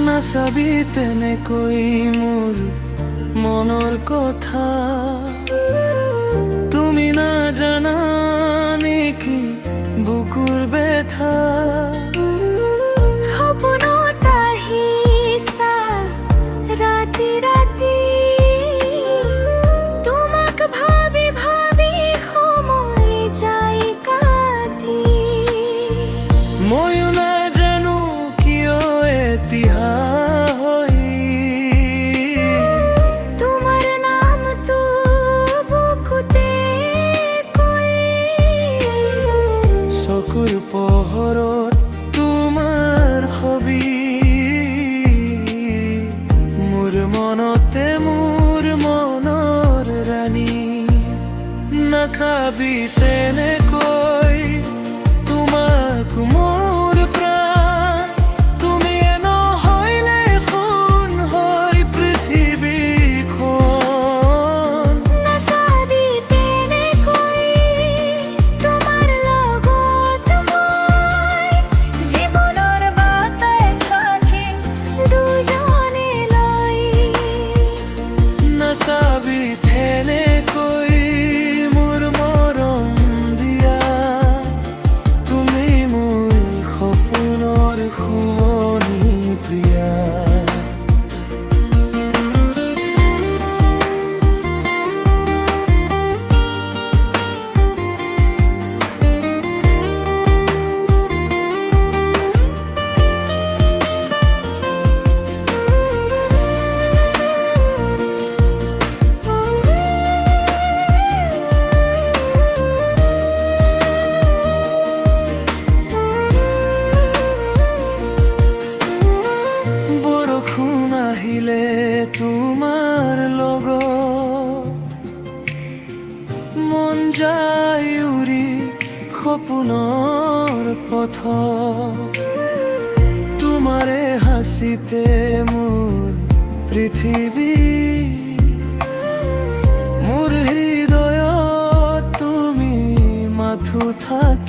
নাচাবি তেনেকৈ মোৰ মনৰ কথা, তুমি নাজানা নেকি বুকুৰ বেথা। সপোনত আহিছা ৰাতি ৰাতি, তোমাক ভাবি ভাবি সময় যায় কাটি। ময়ো নাজানো কিয় এতিয়া চকুৰ পোহৰত তোমাৰ ছবি, মোৰ মনতে মোৰ মনৰ ৰাণী। নাচাবি তেনেকৈ তোমাক মোৰ প্ৰাণ, তুমি নহ'লে সোণ হয় পৃথিৱীখন। নাচাবি তেনেকৈ তোমাৰ লগত মই, জীৱনৰ বাটে থাকি দুজনে লৈ। নাচাবি তেনেকৈ মোৰ মৰম দিয়া, তুমি মোৰ সপোনৰ শুৱনি প্ৰিয়া। আহিলে তোমাৰ লগত মন যায় উৰি সপোনৰ পথত, তোমাৰে হাঁচিতে মোৰ পৃথিৱী, মোৰ হৃদয়ত তুমি মাথো থাক